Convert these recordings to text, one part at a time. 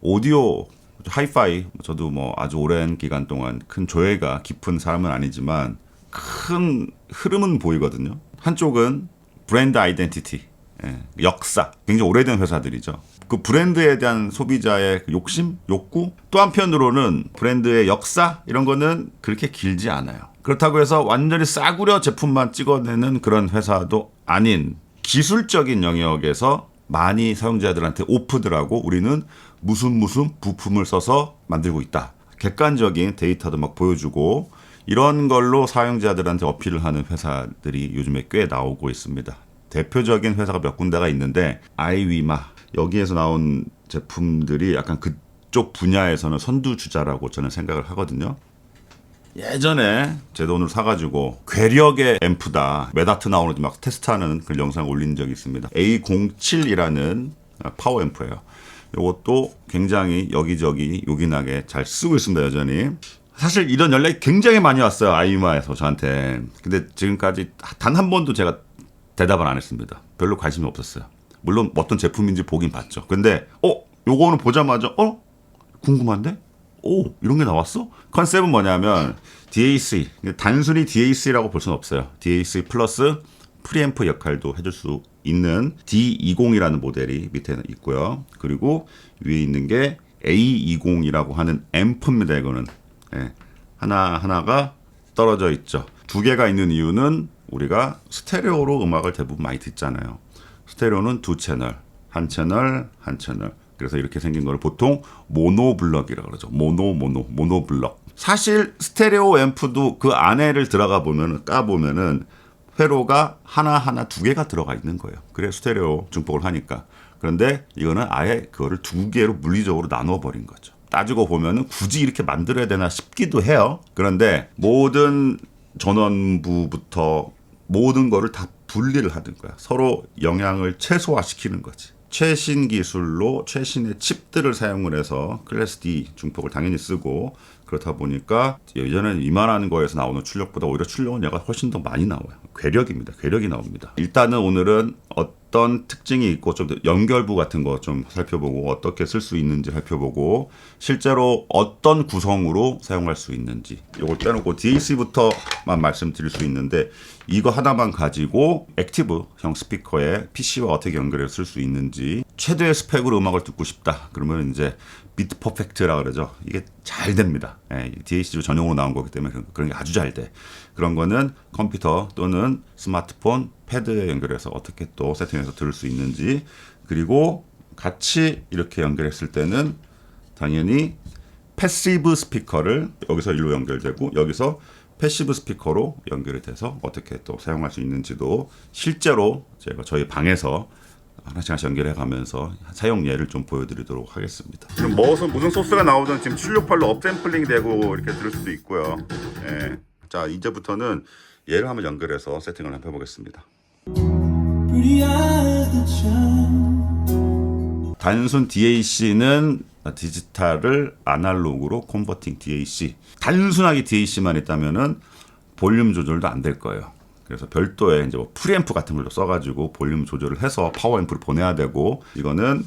오디오 하이파이 저도 뭐 아주 오랜 기간 동안 큰 조예가 깊은 사람은 아니지만 큰 흐름은 보이거든요. 한쪽은 브랜드 아이덴티티, 역사, 굉장히 오래된 회사들이죠. 그 브랜드에 대한 소비자의 욕심, 욕구, 또 한편으로는 브랜드의 역사 이런 거는 그렇게 길지 않아요. 그렇다고 해서 완전히 싸구려 제품만 찍어내는 그런 회사도 아닌 기술적인 영역에서 많이 사용자들한테 오프들 하고 우리는 무슨 부품을 써서 만들고 있다. 객관적인 데이터도 막 보여주고 이런 걸로 사용자들한테 어필을 하는 회사들이 요즘에 꽤 나오고 있습니다. 대표적인 회사가 몇 군데가 있는데 아이위마 여기에서 나온 제품들이 약간 그쪽 분야에서는 선두주자라고 저는 생각을 하거든요. 예전에 제 돈으로 사가지고 괴력의 앰프다 메다트 나오는지 막 테스트하는 그 영상 올린 적이 있습니다. A07이라는 파워 앰프예요. 이것도 굉장히 여기저기 요긴하게 잘 쓰고 있습니다. 여전히. 사실 이런 연락이 굉장히 많이 왔어요. 아이마에서 저한테. 근데 지금까지 단 한 번도 제가 대답을 안 했습니다. 별로 관심이 없었어요. 물론 어떤 제품인지 보긴 봤죠. 근데 요거는 보자마자 궁금한데? 이런 게 나왔어? 컨셉은 뭐냐면 DAC, 단순히 DAC라고 볼 수는 없어요. DAC 플러스 프리앰프 역할도 해줄 수 있는 D20이라는 모델이 밑에 있고요. 그리고 위에 있는 게 A20이라고 하는 앰프입니다. 이거는 하나가 떨어져 있죠. 두 개가 있는 이유는 우리가 스테레오로 음악을 대부분 많이 듣잖아요. 스테레오는 두 채널, 한 채널. 그래서 이렇게 생긴 걸 보통 모노블럭이라고 그러죠. 모노블럭. 사실 스테레오 앰프도 그 안에를 들어가 보면은 까보면은 회로가 하나 두 개가 들어가 있는 거예요. 그래 스테레오 증폭을 하니까. 그런데 이거는 아예 그거를 두 개로 물리적으로 나눠 버린 거죠. 따지고 보면은 굳이 이렇게 만들어야 되나 싶기도 해요. 그런데 모든 전원부부터 모든 거를 다 분리를 하는 거야. 서로 영향을 최소화시키는 거지. 최신 기술로 최신의 칩들을 사용을 해서 클래스 D 중폭을 당연히 쓰고 그렇다 보니까 예전에는 이만한 거에서 나오는 출력보다 오히려 출력은 얘가 훨씬 더 많이 나와요. 괴력입니다. 괴력이 나옵니다. 일단은 오늘은 어떤 특징이 있고 좀 연결부 같은 거 좀 살펴보고 어떻게 쓸 수 있는지 살펴보고 실제로 어떤 구성으로 사용할 수 있는지 이걸 떼놓고 DAC부터만 말씀드릴 수 있는데 이거 하나만 가지고 액티브형 스피커에 PC와 어떻게 연결해서 쓸 수 있는지 최대의 스펙으로 음악을 듣고 싶다. 그러면 이제 비트 퍼펙트라 그러죠. 이게 잘 됩니다. DAC 전용으로 나온 거기 때문에 그런 게 아주 잘 돼. 그런 거는 컴퓨터 또는 스마트폰, 패드에 연결해서 어떻게 또 세팅해서 들을 수 있는지 그리고 같이 이렇게 연결했을 때는 당연히 패시브 스피커를 여기서 일로 연결되고 여기서 패시브 스피커로 연결이 돼서 어떻게 또 사용할 수 있는지도 실제로 제가 저희 방에서 하나씩 연결해 가면서 사용 예를 좀 보여드리도록 하겠습니다. 지금 무슨 소스가 나오든 지금 768로 업샘플링 되고 이렇게 들을 수도 있고요. 자 이제부터는 얘를 한번 연결해서 세팅을 한번 해보겠습니다. 단순 DAC는 디지털을 아날로그로 컨버팅 DAC. 단순하게 DAC만 있다면은 볼륨 조절도 안 될 거예요. 그래서 별도의 이제 뭐 프리앰프 같은 걸로 써가지고 볼륨 조절을 해서 파워 앰프를 보내야 되고 이거는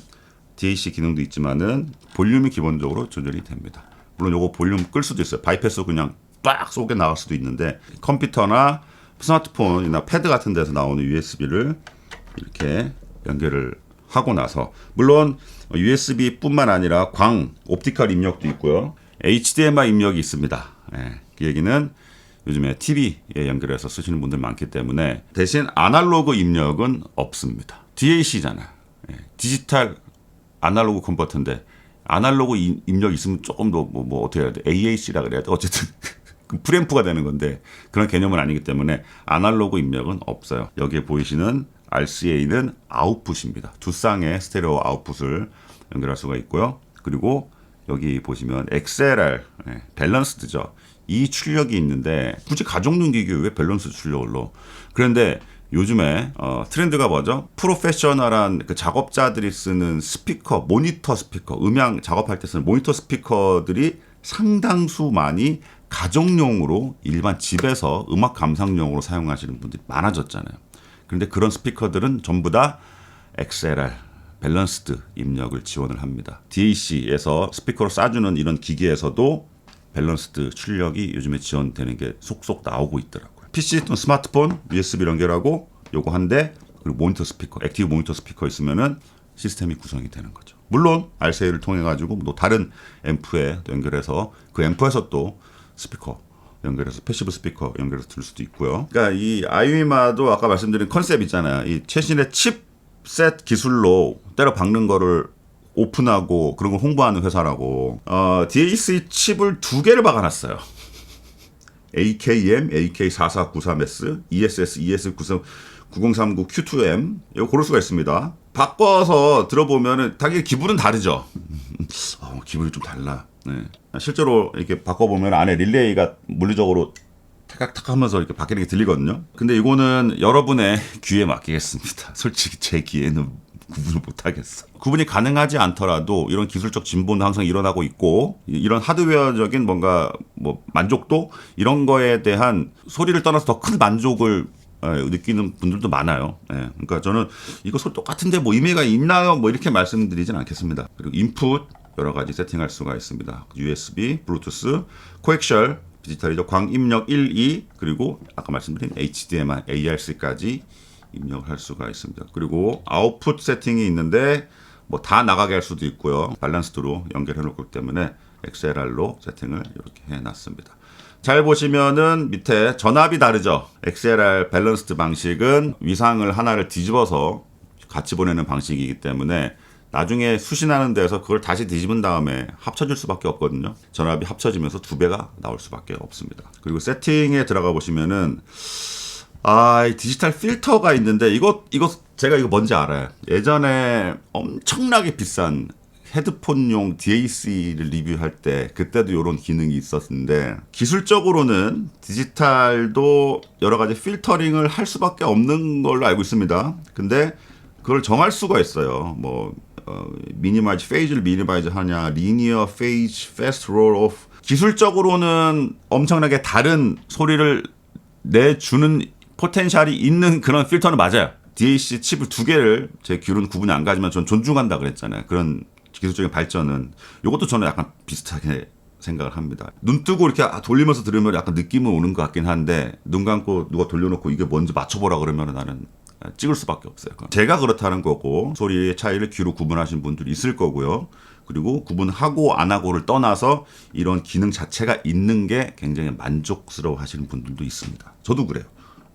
DAC 기능도 있지만은 볼륨이 기본적으로 조절이 됩니다. 물론 요거 볼륨 끌 수도 있어요. 바이패스 그냥 빡 쏘게 나갈 수도 있는데 컴퓨터나 스마트폰이나 패드 같은 데서 나오는 USB를 이렇게 연결을 하고 나서 물론 USB뿐만 아니라 옵티컬 입력도 있고요. HDMI 입력이 있습니다. 그 얘기는 요즘에 TV에 연결해서 쓰시는 분들 많기 때문에 대신 아날로그 입력은 없습니다. DAC잖아요. 디지털 아날로그 컨버터인데 아날로그 입력 있으면 조금 더 뭐 어떻게 해야 돼? AAC라 그래야 돼. 어쨌든 프리앰프가 되는 건데 그런 개념은 아니기 때문에 아날로그 입력은 없어요. 여기에 보이시는 RCA는 아웃풋입니다. 두 쌍의 스테레오 아웃풋을 연결할 수가 있고요. 그리고 여기 보시면 XLR 밸런스드죠. 이 출력이 있는데 굳이 가정용 기기에 왜 밸런스 출력을 넣어? 그런데 요즘에 트렌드가 뭐죠? 프로페셔널한 그 작업자들이 쓰는 스피커, 모니터 스피커, 음향 작업할 때 쓰는 모니터 스피커들이 상당수 많이 가정용으로 일반 집에서 음악 감상용으로 사용하시는 분들이 많아졌잖아요. 그런데 그런 스피커들은 전부 다 XLR 밸런스드 입력을 지원을 합니다. DAC에서 스피커로 쏴주는 이런 기기에서도 밸런스드 출력이 요즘에 지원되는 게 속속 나오고 있더라고요. PC 또는 스마트폰 USB 연결하고 요거 한 대, 그리고 모니터 스피커, 액티브 모니터 스피커 있으면은 시스템이 구성이 되는 거죠. 물론 RCA를 통해 가지고 또 다른 앰프에 연결해서 그 앰프에서 또 스피커 연결해서 패시브 스피커 연결해서 들을 수도 있고요. 그러니까 이 아이위마도 아까 말씀드린 컨셉 있잖아요. 이 최신의 칩셋 기술로 때려 박는 거를 오픈하고 그런 걸 홍보하는 회사라고. DAC 칩을 2개를 박아놨어요. AKM, AK4493S, ESS, ES9039 Q2M 이거 고를 수가 있습니다. 바꿔서 들어보면은 당연히 기분은 다르죠. 기분이 좀 달라. 네. 실제로 이렇게 바꿔보면 안에 릴레이가 물리적으로 탁탁 하면서 이렇게 바뀌는 게 들리거든요. 근데 이거는 여러분의 귀에 맡기겠습니다. 솔직히 제 귀에는 구분을 못하겠어. 구분이 가능하지 않더라도 이런 기술적 진보는 항상 일어나고 있고, 이런 하드웨어적인 뭔가 뭐 만족도 이런 거에 대한 소리를 떠나서 더 큰 만족을 느끼는 분들도 많아요. 그러니까 저는 이거 소리 똑같은데 뭐 의미가 있나요? 뭐 이렇게 말씀드리진 않겠습니다. 그리고 인풋 여러 가지 세팅할 수가 있습니다. USB, 블루투스, 코엑셜, 디지털이죠. 광입력 1, 2 그리고 아까 말씀드린 HDMI, ARC까지 입력을 할 수가 있습니다. 그리고 아웃풋 세팅이 있는데 뭐 다 나가게 할 수도 있고요. 밸런스드로 연결해 놓기 때문에 XLR로 세팅을 이렇게 해놨습니다. 잘 보시면은 밑에 전압이 다르죠. XLR 밸런스드 방식은 위상을 하나를 뒤집어서 같이 보내는 방식이기 때문에 나중에 수신하는 데서 그걸 다시 뒤집은 다음에 합쳐질 수밖에 없거든요. 전압이 합쳐지면서 2배가 나올 수밖에 없습니다. 그리고 세팅에 들어가 보시면은 디지털 필터가 있는데 이거 제가 이거 뭔지 알아요. 예전에 엄청나게 비싼 헤드폰용 DAC를 리뷰할 때 그때도 이런 기능이 있었는데, 기술적으로는 디지털도 여러 가지 필터링을 할 수밖에 없는 걸로 알고 있습니다. 근데 그걸 정할 수가 있어요. 뭐 미니마이즈 페이지를 미니마이즈 하냐, 리니어 페이지 패스트 롤 오프. 기술적으로는 엄청나게 다른 소리를 내주는 포텐셜이 있는 그런 필터는 맞아요. DAC 칩을 2개를 제 귀로는 구분이 안 가지만 전 존중한다 그랬잖아요. 그런 기술적인 발전은 이것도 저는 약간 비슷하게 생각을 합니다. 눈 뜨고 이렇게 돌리면서 들으면 약간 느낌은 오는 것 같긴 한데, 눈 감고 누가 돌려놓고 이게 뭔지 맞춰보라 그러면 나는 찍을 수밖에 없어요. 제가 그렇다는 거고, 소리의 차이를 귀로 구분하신 분들이 있을 거고요. 그리고 구분하고 안 하고를 떠나서 이런 기능 자체가 있는 게 굉장히 만족스러워 하시는 분들도 있습니다. 저도 그래요.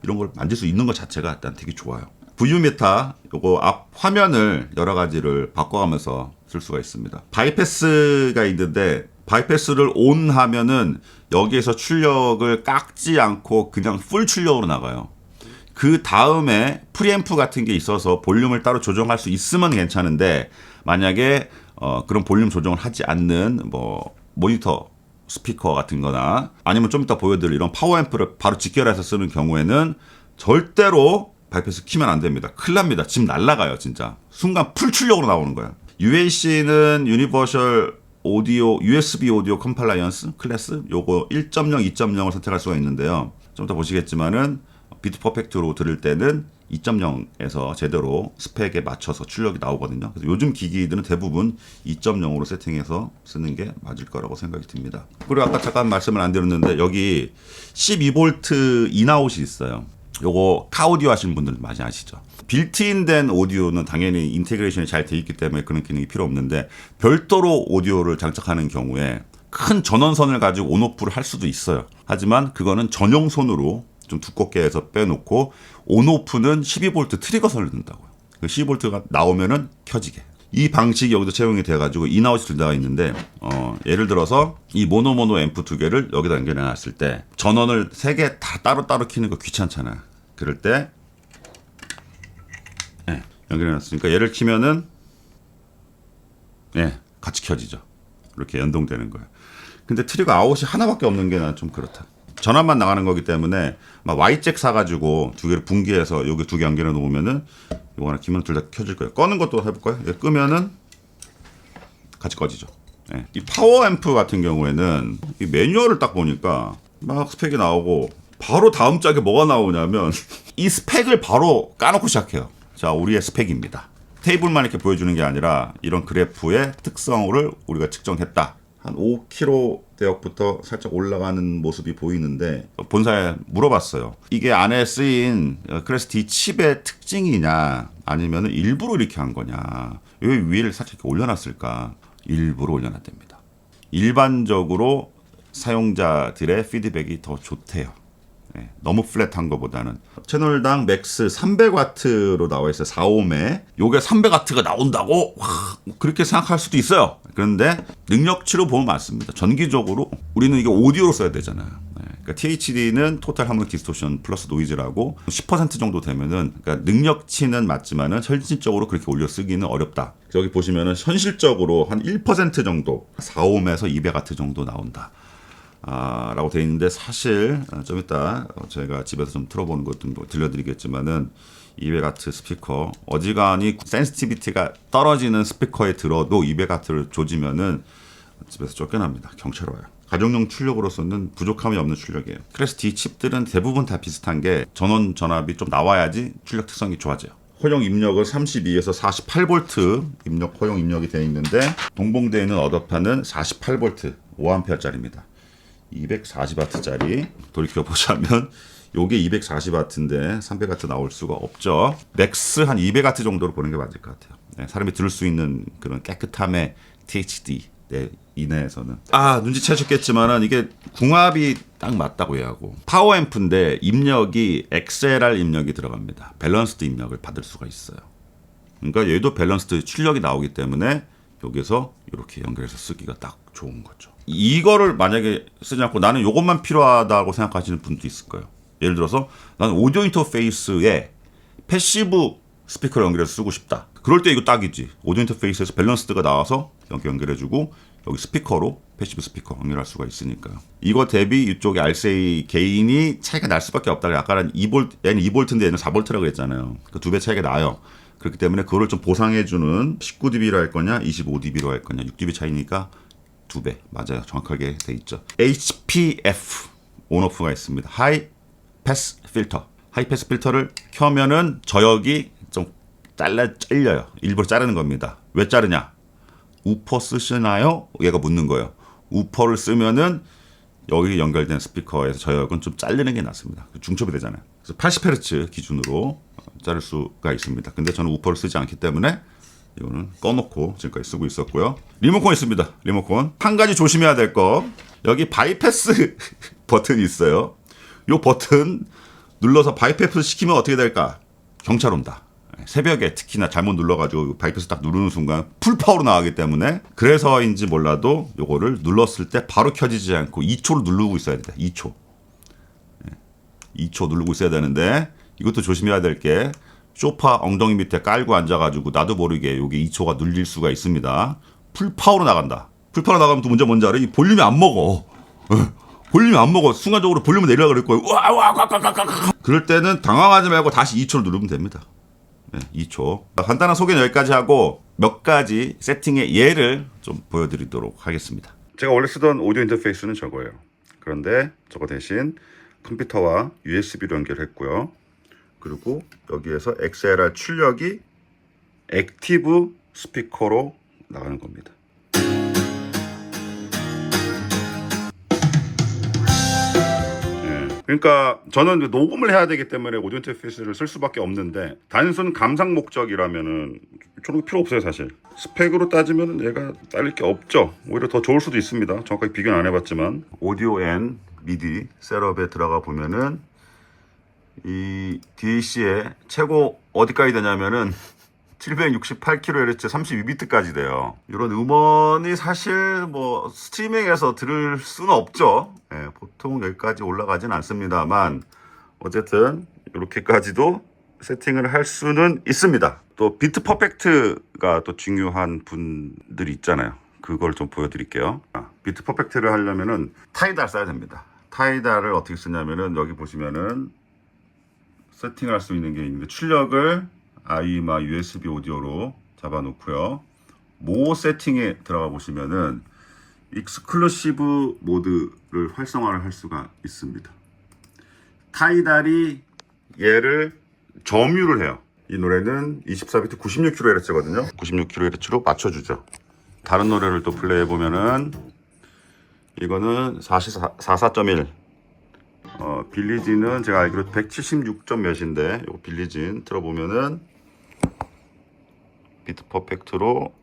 이런 걸 만질 수 있는 것 자체가 일단 되게 좋아요. VU메타 요거 앞 화면을 여러 가지를 바꿔가면서 쓸 수가 있습니다. 바이패스가 있는데 바이패스를 온 하면은 여기에서 출력을 깎지 않고 그냥 풀 출력으로 나가요. 그 다음에 프리앰프 같은 게 있어서 볼륨을 따로 조정할 수 있으면 괜찮은데, 만약에 그런 볼륨 조정을 하지 않는 뭐 모니터 스피커 같은 거나 아니면 좀 이따 보여드릴 이런 파워앰프를 바로 직결해서 쓰는 경우에는 절대로 바이패스 키면 안 됩니다. 큰일 납니다. 집 날라가요, 진짜. 순간 풀 출력으로 나오는 거예요. UAC는 유니버셜 오디오, USB 오디오 컴플라이언스 클래스 요거 1.0, 2.0을 선택할 수가 있는데요. 좀 더 보시겠지만은 비트 퍼펙트로 들을 때는 2.0에서 제대로 스펙에 맞춰서 출력이 나오거든요. 그래서 요즘 기기들은 대부분 2.0으로 세팅해서 쓰는 게 맞을 거라고 생각이 듭니다. 그리고 아까 잠깐 말씀을 안 드렸는데 여기 12V 인아웃이 있어요. 요거 카오디오 하시는 분들 많이 아시죠? 빌트인된 오디오는 당연히 인테그레이션이 잘 돼 있기 때문에 그런 기능이 필요 없는데, 별도로 오디오를 장착하는 경우에 큰 전원선을 가지고 온오프를 할 수도 있어요. 하지만 그거는 전용 손으로 좀 두껍게 해서 빼놓고, 온오프는 12V 트리거선을 넣는다고요. 그 12V가 나오면은 켜지게. 이 방식이 여기서 채용이 돼가지고 인아웃이 둘 다 있는데, 예를 들어서 이 모노 앰프 2개를 여기다 연결해 놨을 때 전원을 3개 다 따로따로 켜는 거 귀찮잖아요. 그럴 때 연결해 놨으니까 얘를 키면은 같이 켜지죠. 이렇게 연동되는 거예요. 근데 트리거 아웃이 하나밖에 없는 게 난 좀 그렇다. 전압만 나가는 거기 때문에 막 Y잭 사가지고 2개를 분기해서 여기 2개 연결해 놓으면은 이거 하나 키면 둘 다 켜질 거예요. 꺼는 것도 해볼까요? 얘 끄면은 같이 꺼지죠. 이 파워 앰프 같은 경우에는 이 매뉴얼을 딱 보니까 막 스펙이 나오고 바로 다음 짝에 뭐가 나오냐면 이 스펙을 바로 까놓고 시작해요. 자, 우리의 스펙입니다. 테이블만 이렇게 보여주는 게 아니라 이런 그래프의 특성을 우리가 측정했다. 한 5km 대역부터 살짝 올라가는 모습이 보이는데 본사에 물어봤어요. 이게 안에 쓰인 크레스 D 칩의 특징이냐 아니면 일부러 이렇게 한 거냐. 왜 위를 살짝 이렇게 올려놨을까. 일부러 올려놨답니다. 일반적으로 사용자들의 피드백이 더 좋대요. 네, 너무 플랫한 것보다는. 채널당 맥스 300W로 나와 있어요. 4옴에 요게 300W가 나온다고 와, 그렇게 생각할 수도 있어요. 그런데 능력치로 보면 맞습니다. 전기적으로 우리는 이게 오디오로 써야 되잖아요. 네, 그러니까 THD는 토탈 하모닉 디스토션 플러스 노이즈라고 10% 정도 되면은 그러니까 능력치는 맞지만은 현실적으로 그렇게 올려 쓰기는 어렵다. 여기 보시면은 현실적으로 한 1% 정도 4옴에서 200W 정도 나온다. 라고 되어 있는데 사실 좀 이따 제가 집에서 좀 틀어보는 것도 들려드리겠지만은 200W 스피커 어지간히 센시티비티가 떨어지는 스피커에 들어도 200W를 조지면은 집에서 쫓겨납니다. 경찰와요. 가정용 출력으로서는 부족함이 없는 출력이에요. 그래서 D 칩들은 대부분 다 비슷한 게 전원 전압이 좀 나와야지 출력 특성이 좋아져요. 허용 입력은 32에서 48V 입력 허용 입력이 되어 있는데 동봉되어 있는 어댑터는 48V 5A짜리입니다. 240W짜리 돌이켜보자면 요게 240W인데 300W 나올 수가 없죠. 맥스 한 200W 정도로 보는 게 맞을 것 같아요. 네, 사람이 들을 수 있는 그런 깨끗함의 THD 이내에서는 눈치채셨겠지만은 이게 궁합이 딱 맞다고 해야하고 파워앰프인데 입력이 XLR 입력이 들어갑니다. 밸런스드 입력을 받을 수가 있어요. 그러니까 얘도 밸런스드 출력이 나오기 때문에 여기서 이렇게 연결해서 쓰기가 딱 좋은 거죠. 이거를 만약에 쓰지 않고 나는 이것만 필요하다고 생각하시는 분도 있을 거예요. 예를 들어서 나는 오디오 인터페이스에 패시브 스피커를 연결해서 쓰고 싶다. 그럴 때 이거 딱이지. 오디오 인터페이스에서 밸런스드가 나와서 여기 연결해주고 여기 스피커로 패시브 스피커 연결할 수가 있으니까요. 이거 대비 이쪽에 RCA 게인이 차이가 날 수밖에 없다. 아까는 2V, 얘는 2V인데 얘는 4V라고 그랬잖아요. 그 두 배 차이가 나요. 그렇기 때문에 그거를 좀 보상해주는 19dB로 할 거냐 25dB로 할 거냐 6dB 차이니까 2배 맞아요. 정확하게 돼 있죠. HPF 온오프가 있습니다. 하이 패스 필터. 하이 패스 필터를 켜면은 저역이 좀 잘려요. 일부러 자르는 겁니다. 왜 자르냐? 우퍼 쓰시나요? 얘가 묻는 거예요. 우퍼를 쓰면은 여기 연결된 스피커에서 저역은 좀 자르는 게 낫습니다. 중첩이 되잖아요. 그래서 80Hz 기준으로 자를 수가 있습니다. 근데 저는 우퍼를 쓰지 않기 때문에 이거는 꺼놓고 지금까지 쓰고 있었고요. 리모컨 있습니다. 리모컨. 한 가지 조심해야 될 거. 여기 바이패스 버튼이 있어요. 이 버튼 눌러서 바이패스 시키면 어떻게 될까? 경찰 온다. 새벽에 특히나 잘못 눌러가지고 바이패스 딱 누르는 순간 풀파워로 나가기 때문에 그래서인지 몰라도 요거를 눌렀을 때 바로 켜지지 않고 2초를 누르고 있어야 된다. 2초. 2초 누르고 있어야 되는데 이것도 조심해야 될 게 소파 엉덩이 밑에 깔고 앉아가지고 나도 모르게 여기 2초가 눌릴 수가 있습니다. 풀파워로 나간다. 풀파워로 나가면 또 문제 뭔지 알아? 이 볼륨이 안 먹어. 볼륨이 안 먹어. 순간적으로 볼륨을 내리려고 그럴 거예요. 그럴 때는 당황하지 말고 다시 2초를 누르면 됩니다. 2초. 간단한 소개는 여기까지 하고 몇 가지 세팅의 예를 좀 보여드리도록 하겠습니다. 제가 원래 쓰던 오디오 인터페이스는 저거예요. 그런데 저거 대신 컴퓨터와 USB로 연결했고요. 그리고 여기에서 XLR 출력이 액티브 스피커로 나가는 겁니다. 그러니까 저는 녹음을 해야 되기 때문에 오디오 인터페이스를 쓸 수밖에 없는데 단순 감상 목적이라면은 저런 거 필요 없어요. 사실 스펙으로 따지면 얘가 딸릴 게 없죠. 오히려 더 좋을 수도 있습니다. 정확하게 비교는 안 해봤지만 오디오 앤 미디 셋업에 들어가 보면은 이 DAC의 최고 어디까지 되냐면은 768kHz 32비트까지 돼요. 이런 음원이 사실 뭐 스트리밍에서 들을 수는 없죠. 보통 여기까지 올라가진 않습니다만 어쨌든 이렇게까지도 세팅을 할 수는 있습니다. 또 비트 퍼펙트가 또 중요한 분들이 있잖아요. 그걸 좀 보여드릴게요. 비트 퍼펙트를 하려면은 타이달 써야 됩니다. 타이달을 어떻게 쓰냐면은 여기 보시면은 세팅을 할 수 있는 게 있는데 출력을 아이마 USB 오디오로 잡아놓고요. 모 세팅에 들어가 보시면은 익스클루시브 모드를 활성화를 할 수가 있습니다. 타이달이 얘를 점유를 해요. 이 노래는 24비트 96kHz거든요. 96kHz로 맞춰주죠. 다른 노래를 또 플레이해 보면은 이거는 44.1. 빌리진은 제가 알기로 176점 몇인데 요 빌리진 들어보면은 비트 퍼펙트로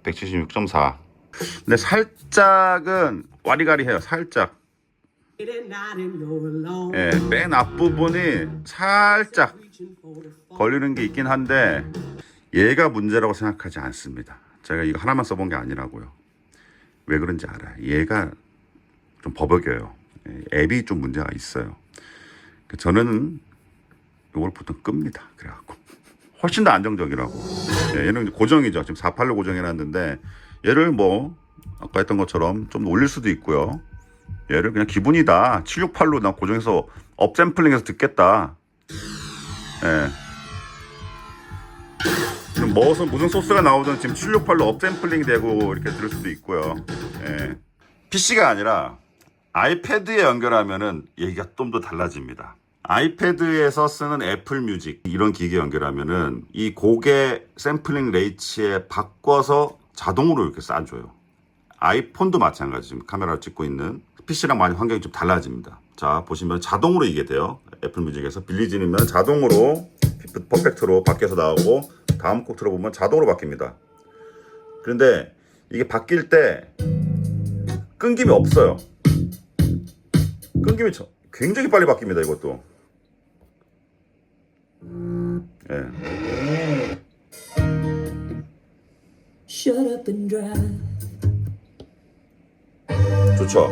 176.4. 근데 살짝은 와리가리해요. 살짝. 예, 맨 앞부분이 살짝 걸리는 게 있긴 한데 얘가 문제라고 생각하지 않습니다. 제가 이거 하나만 써본 게 아니라고요. 왜 그런지 알아요. 얘가 좀 버벅여요. 앱이 좀 문제가 있어요. 저는 이걸 보통 끕니다. 그래갖고 훨씬 더 안정적이라고. 얘는 고정이죠. 지금 48로 고정해놨는데 얘를 뭐 아까 했던 것처럼 좀 올릴 수도 있고요. 얘를 그냥 기분이다. 768로 나 고정해서 업샘플링해서 듣겠다. 예. 지금 무슨 소스가 나오든 지금 768로 업샘플링이 되고 이렇게 들을 수도 있고요. 예. PC가 아니라 아이패드에 연결하면은 얘기가 좀 더 달라집니다. 아이패드에서 쓰는 애플 뮤직 이런 기기에 연결하면은 이 곡의 샘플링 레이츠에 바꿔서 자동으로 이렇게 쏴줘요. 아이폰도 마찬가지. 지금 카메라를 찍고 있는 PC랑 많이 환경이 좀 달라집니다. 자, 보시면 자동으로 이게 돼요. 애플 뮤직에서 빌리진이면 자동으로 퍼펙트로 밖에서 나오고 다음 곡 들어보면 자동으로 바뀝니다. 그런데 이게 바뀔 때 끊김이 없어요. 끊김이 굉장히 빨리 바뀝니다. 이것도. 예. 좋죠.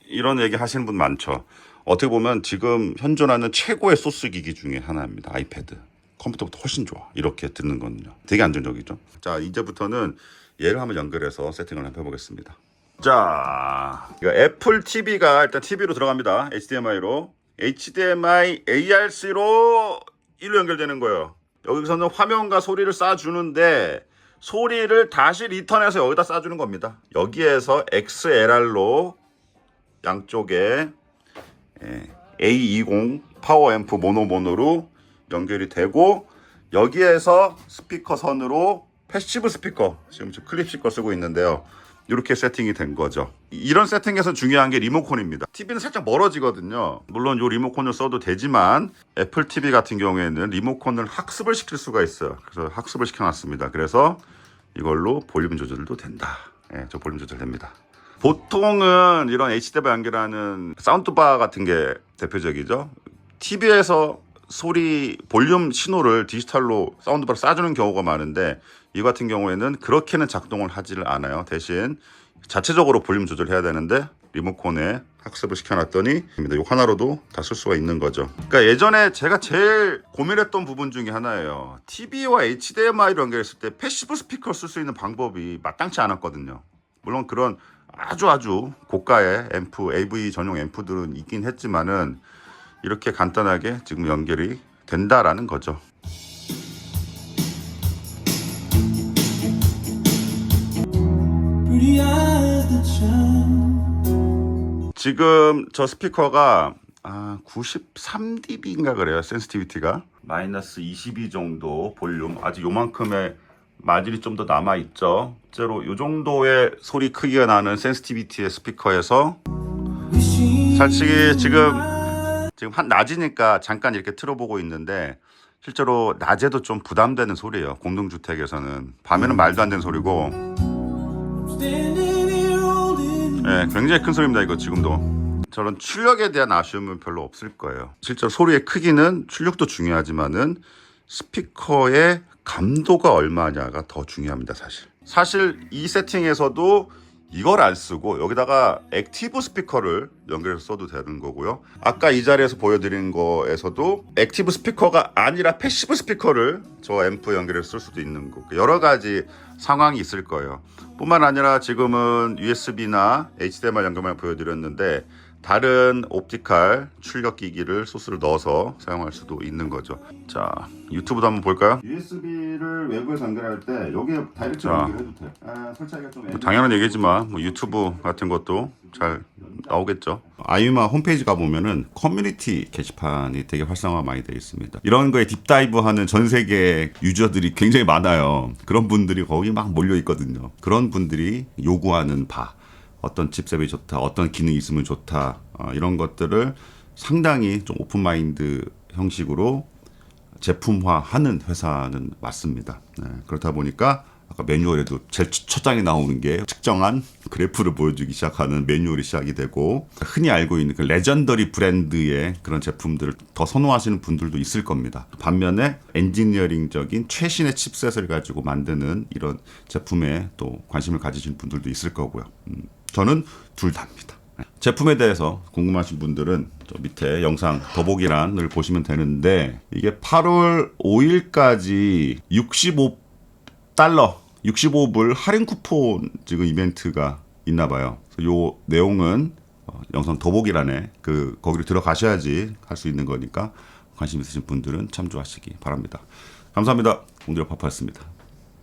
이런 얘기 하시는 분 많죠. 어떻게 보면 지금 현존하는 최고의 소스 기기 중에 하나입니다. 아이패드. 컴퓨터보다 훨씬 좋아. 이렇게 듣는 거는요. 되게 안정적이죠. 자, 이제부터는 얘를 한번 연결해서 세팅을 한번 해보겠습니다. 자, 애플 TV가 일단 TV로 들어갑니다. HDMI로. HDMI ARC로 이로 연결되는 거예요. 여기서는 화면과 소리를 쏴주는데 소리를 다시 리턴해서 여기다 쏴주는 겁니다. 여기에서 XLR로 양쪽에 A20 파워앰프 모노로 연결이 되고 여기에서 스피커 선으로 패시브 스피커 지금 클립식 거 쓰고 있는데요. 이렇게 세팅이 된 거죠. 이런 세팅에서 중요한 게 리모컨입니다. TV는 살짝 멀어지거든요. 물론 이 리모컨을 써도 되지만 애플 TV 같은 경우에는 리모컨을 학습을 시킬 수가 있어요. 그래서 학습을 시켜놨습니다. 그래서 이걸로 볼륨 조절도 된다. 예, 저 볼륨 조절 됩니다. 보통은 이런 HDMI 연결하는 사운드바 같은 게 대표적이죠. TV에서 소리 볼륨 신호를 디지털로 사운드바로 쏴주는 경우가 많은데 이 같은 경우에는 그렇게는 작동을 하지를 않아요. 대신 자체적으로 볼륨 조절해야 되는데 리모컨에 학습을 시켜놨더니 이 하나로도 다 쓸 수가 있는 거죠. 그러니까 예전에 제가 제일 고민했던 부분 중에 하나예요. TV와 HDMI로 연결했을 때 패시브 스피커를 쓸 수 있는 방법이 마땅치 않았거든요. 물론 그런 아주 고가의 앰프, AV 전용 앰프들은 있긴 했지만은 이렇게 간단하게 지금 연결이 된다라는 거죠. 지금 저 스피커가 93dB인가 그래요. 센시티비티가 마이너스 22 정도 볼륨, 아직 요만큼의 마질이 좀 더 남아있죠. 실제로 요 정도의 소리 크기가 나는 센시티비티의 스피커에서 솔직히 지금 한 낮이니까 잠깐 이렇게 틀어보고 있는데 실제로 낮에도 좀 부담되는 소리예요. 공동주택에서는 밤에는 말도 안 되는 소리고 굉장히 큰 소리입니다. 이거 지금도 저런 출력에 대한 아쉬움은 별로 없을 거예요. 실제로 소리의 크기는 출력도 중요하지만은 스피커의 감도가 얼마냐가 더 중요합니다. 사실 이 세팅에서도 이걸 안 쓰고 여기다가 액티브 스피커를 연결해서 써도 되는 거고요. 아까 이 자리에서 보여드린 거에서도 액티브 스피커가 아니라 패시브 스피커를 저 앰프 연결해서 쓸 수도 있는 거고 여러 가지 상황이 있을 거예요. 뿐만 아니라 지금은 USB나 HDMI 연결만 보여드렸는데 다른 옵티컬 출력 기기를 소스를 넣어서 사용할 수도 있는 거죠. 자, 유튜브도 한번 볼까요? USB를 외부에서 연결할 때 여기에 다이렉트 연결해도 돼. 설치하기가 좀 당연한 얘기지만 유튜브 같은 것도 잘 나오겠죠. 아이유마 홈페이지 가보면은 커뮤니티 게시판이 되게 활성화 많이 되어 있습니다. 이런 거에 딥다이브 하는 전 세계 유저들이 굉장히 많아요. 그런 분들이 거기 막 몰려 있거든요. 그런 분들이 요구하는 바, 어떤 칩셋이 좋다, 어떤 기능이 있으면 좋다, 이런 것들을 상당히 좀 오픈마인드 형식으로 제품화하는 회사는 맞습니다. 네, 그렇다 보니까 아까 매뉴얼에도 제일 첫 장에 나오는 게 측정한 그래프를 보여주기 시작하는 매뉴얼이 시작이 되고, 흔히 알고 있는 그 레전더리 브랜드의 그런 제품들을 더 선호하시는 분들도 있을 겁니다. 반면에 엔지니어링적인 최신의 칩셋을 가지고 만드는 이런 제품에 또 관심을 가지시는 분들도 있을 거고요. 저는 둘 다입니다. 제품에 대해서 궁금하신 분들은 저 밑에 영상 더보기란을 보시면 되는데, 이게 8월 5일까지 65불 할인 쿠폰 지금 이벤트가 있나 봐요. 요 내용은 영상 더보기란에 거기로 들어가셔야지 할 수 있는 거니까 관심 있으신 분들은 참조하시기 바랍니다. 감사합니다. 공들여 파파였습니다.